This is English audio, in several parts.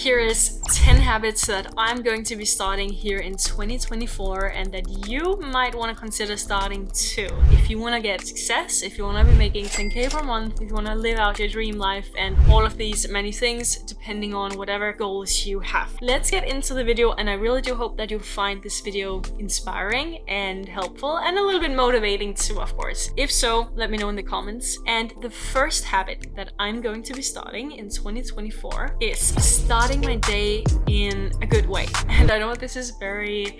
Here is 10 habits that I'm going to be starting here in 2024 and that you might want to consider starting too. If you want to get success, if you want to be making 10K per month, if you want to live out your dream life and all of these many things depending on whatever goals you have. Let's get into the video, and I really do hope that you find this video inspiring and helpful and a little bit motivating too, of course. If so, let me know in the comments. And the first habit that I'm going to be starting in 2024 is starting my day in a good way. And I know this is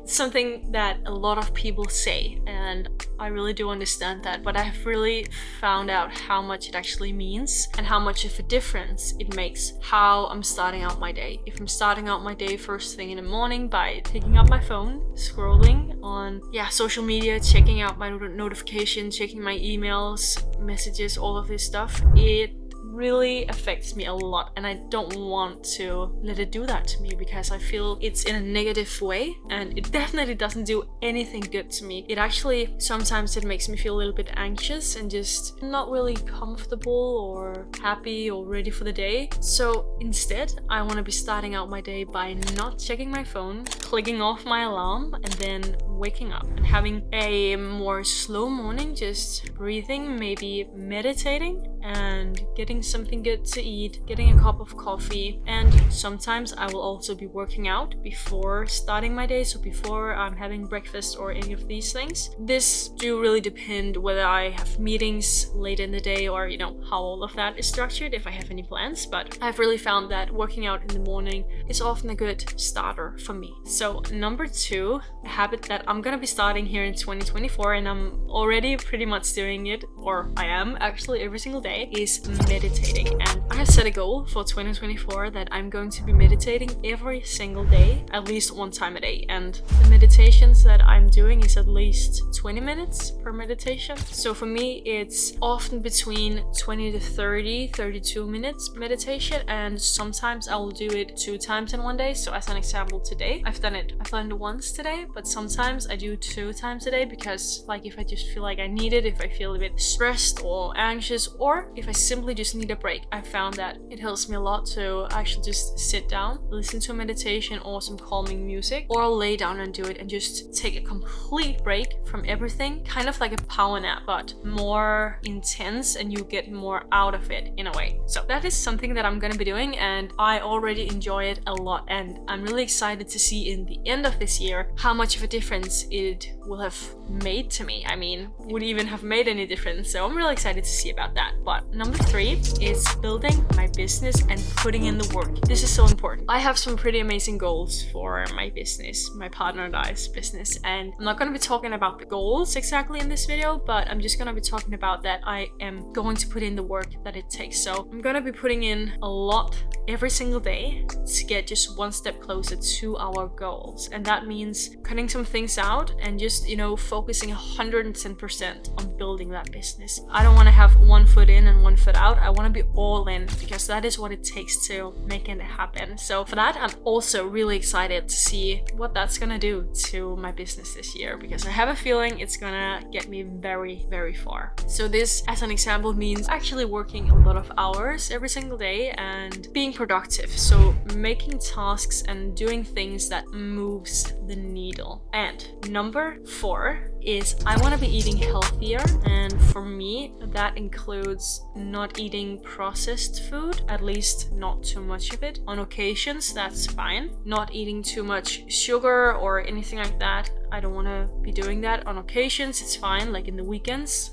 something that a lot of people say, and I really do understand that, but I've really found out how much it actually means and how much of a difference it makes how I'm starting out my day. If I'm starting out my day first thing in the morning by picking up my phone, scrolling on social media, checking out my notifications, checking my emails, messages, all of this stuff, it really affects me a lot, and I don't want to let it do that to me because I feel it's in a negative way, and it definitely doesn't do anything good to me. It actually sometimes it makes me feel a little bit anxious and just not really comfortable or happy or ready for the day. So instead, I want to be starting out my day by not checking my phone, clicking off my alarm, and then waking up and having a more slow morning, just breathing, maybe meditating and getting something good to eat, getting a cup of coffee, and sometimes I will also be working out before starting my day, so before I'm having breakfast or any of these things. This do really depend whether I have meetings late in the day or how all of that is structured, if I have any plans, but I've really found that working out in the morning is often a good starter for me. So number 2, a habit that I'm gonna be starting here in 2024, and I'm already pretty much doing it, or I am actually every single day, is meditating. And I have set a goal for 2024 that I'm going to be meditating every single day, at least one time a day. And the meditations that I'm doing is at least 20 minutes per meditation. So for me, it's often between 20 to 32 minutes meditation, and sometimes I will do it 2 times in one day. So as an example, today I've done it once today, but sometimes I do 2 times a day because if I just feel like I need it, if I feel a bit stressed or anxious, or if I simply just need a break. I found that it helps me a lot to actually just sit down, listen to a meditation or some calming music, or lay down and do it and just take a complete break from everything, kind of like a power nap, but more intense, and you get more out of it in a way. So that is something that I'm gonna be doing, and I already enjoy it a lot, and I'm really excited to see in the end of this year how much of a difference it will have made to me. I mean, would it even have made any difference? So I'm really excited to see about that. But number 3 is building my business and putting in the work. This is so important. I have some pretty amazing goals for my business, my partner and I's business, and I'm not going to be talking about the goals exactly in this video, but I'm just going to be talking about that I am going to put in the work that it takes. So I'm going to be putting in a lot every single day to get just one step closer to our goals, and that means cutting some things out and just focusing 110% on building that business. I don't want to have one foot in and one foot out. I want to be all in because that is what it takes to make it happen. So for that, I'm also really excited to see what that's gonna do to my business this year, because I have a feeling it's gonna get me very, very far. So this, as an example, means actually working a lot of hours every single day and being productive. So making tasks and doing things that moves the needle. And number 4 is I want to be eating healthier, and for me that includes not eating processed food, at least not too much of it. On occasions that's fine. Not eating too much sugar or anything like that. I don't want to be doing that. On occasions it's fine, like in the weekends,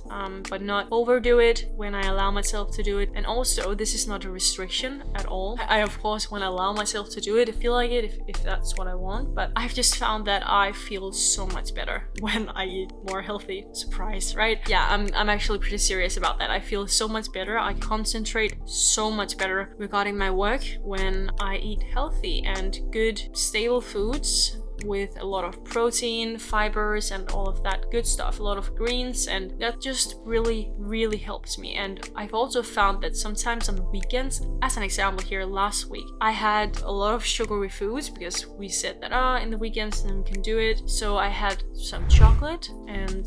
but not overdo it when I allow myself to do it. And also, this is not a restriction at all. I of course want to allow myself to do it, feel like it, if that's what I want, but I've just found that I feel so much better when I eat more healthy. Surprise, right? Yeah, I'm actually pretty serious about that. I feel so much better. I concentrate so much better regarding my work when I eat healthy and good, stable foods with a lot of protein, fibers, and all of that good stuff, a lot of greens, and that just really helps me. And I've also found that sometimes on the weekends, as an example here last week, I had a lot of sugary foods because we said that in the weekends then we can do it. So I had some chocolate and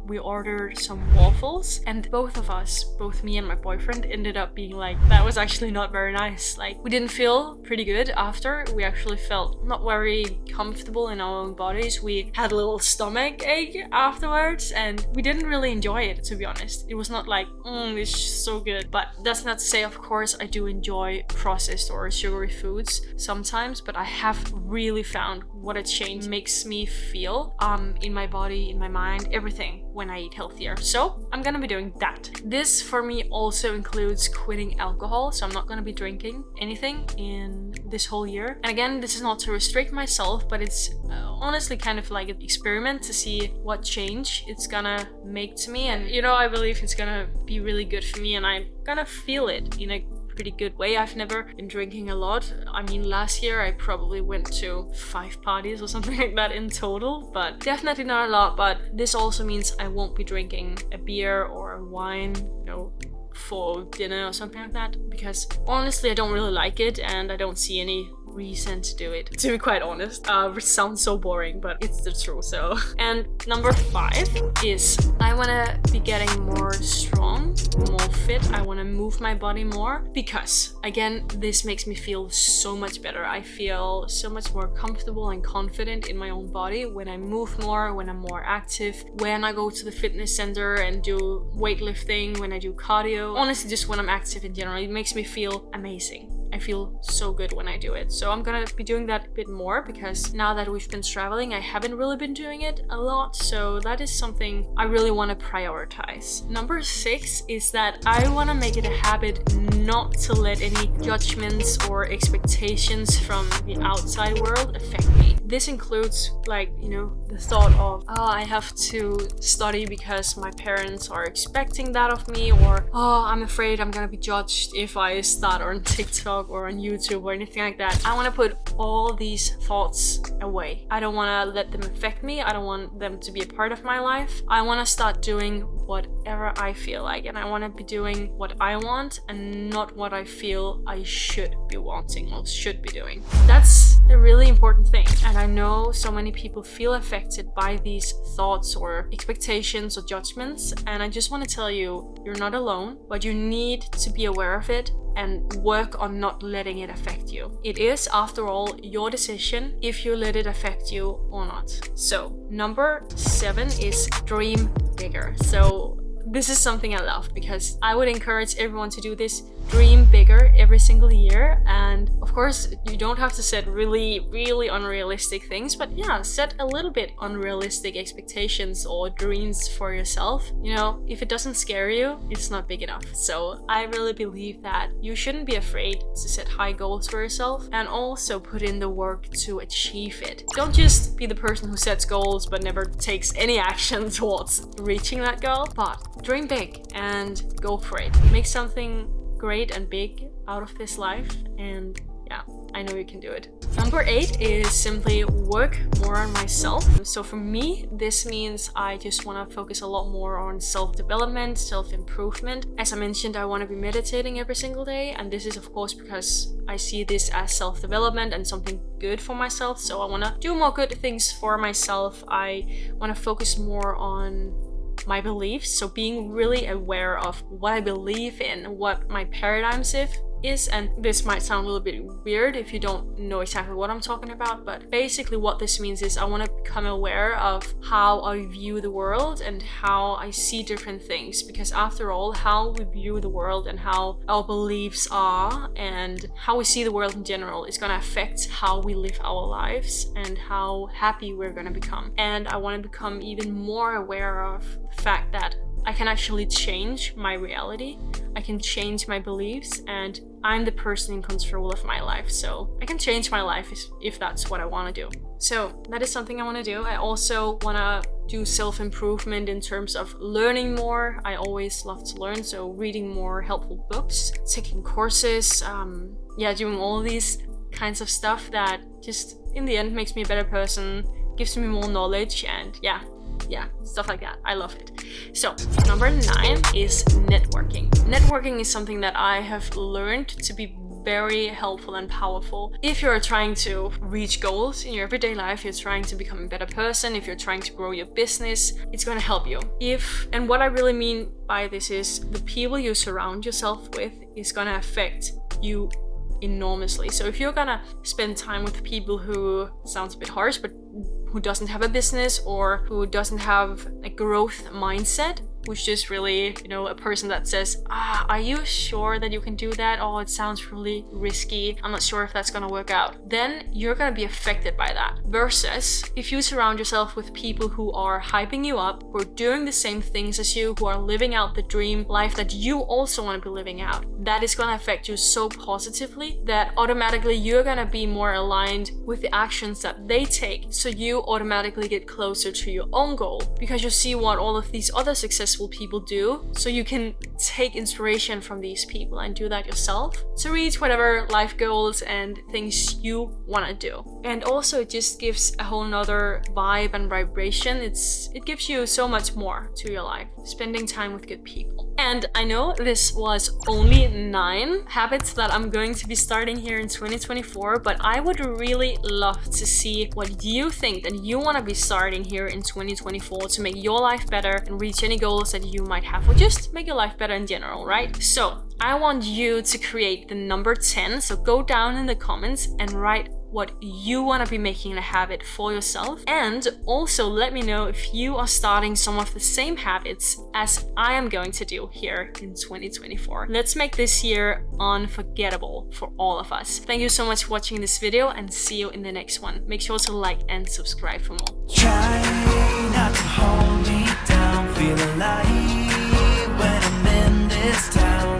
we ordered some waffles, and both of us, both me and my boyfriend, ended up being like, that was actually not very nice. Like, we didn't feel pretty good after. We actually felt not very comfortable in our own bodies. We had a little stomach ache afterwards, and we didn't really enjoy it, to be honest. It was not like, this is so good. But that's not to say, of course, I do enjoy processed or sugary foods sometimes, but I have really found what a change makes me feel in my body, in my mind, everything when I eat healthier. So I'm gonna be doing that. This for me also includes quitting alcohol, so I'm not gonna be drinking anything in this whole year. And again, this is not to restrict myself, but it's honestly kind of like an experiment to see what change it's gonna make to me. And I believe it's gonna be really good for me, and I'm gonna feel it in a pretty good way. I've never been drinking a lot. I mean, last year I probably went to 5 parties or something like that in total, but definitely not a lot. But this also means I won't be drinking a beer or a wine, for dinner or something like that, because honestly I don't really like it, and I don't see any reason to do it, to be quite honest. Which sounds so boring, but it's the truth. So, and number 5 is I want to be getting more strong, more fit. I want to move my body more, because again, this makes me feel so much better. I feel so much more comfortable and confident in my own body when I move more, when I'm more active, when I go to the fitness center and do weightlifting, when I do cardio. Honestly, just when I'm active in general, it makes me feel amazing. I feel so good when I do it. So I'm gonna be doing that a bit more, because now that we've been traveling, I haven't really been doing it a lot. So that is something I really want to prioritize. Number 6 is that I want to make it a habit not to let any judgments or expectations from the outside world affect me. This includes the thought of, I have to study because my parents are expecting that of me, or I'm afraid I'm gonna be judged if I start on TikTok or on YouTube or anything like that. I want to put all these thoughts away. I don't want to let them affect me. I don't want them to be a part of my life. I want to start doing whatever I feel like, and I want to be doing what I want and not what I feel I should be wanting or should be doing. That's a really important thing, and I know so many people feel affected by these thoughts or expectations or judgments, and I just want to tell you, you're not alone, but you need to be aware of it and work on not letting it affect you. It is, after all, your decision if you let it affect you or not. So, number 7 is dream bigger. So this is something I love, because I would encourage everyone to do this. Dream bigger every single year, and of course you don't have to set really unrealistic things, but set a little bit unrealistic expectations or dreams for yourself. If it doesn't scare you, it's not big enough. So I really believe that you shouldn't be afraid to set high goals for yourself, and also put in the work to achieve it. Don't just be the person who sets goals but never takes any action towards reaching that goal, but dream big and go for it. Make something great and big out of this life, and I know you can do it. Number 8 is simply work more on myself. So for me, this means I just want to focus a lot more on self-development, self-improvement. As I mentioned, I want to be meditating every single day, and this is of course because I see this as self-development and something good for myself. So I want to do more good things for myself. I want to focus more on my beliefs, so being really aware of what I believe in, what my paradigms is, and this might sound a little bit weird if you don't know exactly what I'm talking about, but basically what this means is I want to become aware of how I view the world and how I see different things, because after all, how we view the world and how our beliefs are and how we see the world in general is going to affect how we live our lives and how happy we're going to become. And I want to become even more aware of the fact that I can actually change my reality, I can change my beliefs, and I'm the person in control of my life. So I can change my life if that's what I want to do. So that is something I want to do. I also want to do self-improvement in terms of learning more. I always love to learn, so reading more helpful books, taking courses, doing all of these kinds of stuff that just in the end makes me a better person, gives me more knowledge, and yeah, stuff like that. I love it. So number 9 is networking. Networking is something that I have learned to be very helpful and powerful. If you're trying to reach goals in your everyday life, you're trying to become a better person, if you're trying to grow your business, it's going to help you. And what I really mean by this is the people you surround yourself with is going to affect you enormously. So if you're gonna spend time with people who, sounds a bit harsh, but who doesn't have a business or who doesn't have a growth mindset, who's just really, a person that says, are you sure that you can do that? Oh, it sounds really risky. I'm not sure if that's gonna work out. Then you're gonna be affected by that. Versus if you surround yourself with people who are hyping you up, who are doing the same things as you, who are living out the dream life that you also want to be living out, that is gonna affect you so positively that automatically you're gonna be more aligned with the actions that they take. So you automatically get closer to your own goal because you see what all of these other successful people do, so you can take inspiration from these people and do that yourself to reach whatever life goals and things you want to do. And also it just gives a whole nother vibe and vibration. It gives you so much more to your life, spending time with good people. And I know this was only 9 habits that I'm going to be starting here in 2024, but I would really love to see what you think that you want to be starting here in 2024 to make your life better and reach any goals that you might have, or just make your life better in general, right? So I want you to create the number 10. So go down in the comments and write what you want to be making a habit for yourself. And also let me know if you are starting some of the same habits as I am going to do here in 2024. Let's make this year unforgettable for all of us. Thank you so much for watching this video and see you in the next one. Make sure to like and subscribe for more. Try not to hold me down, feel alive when I'm in this town.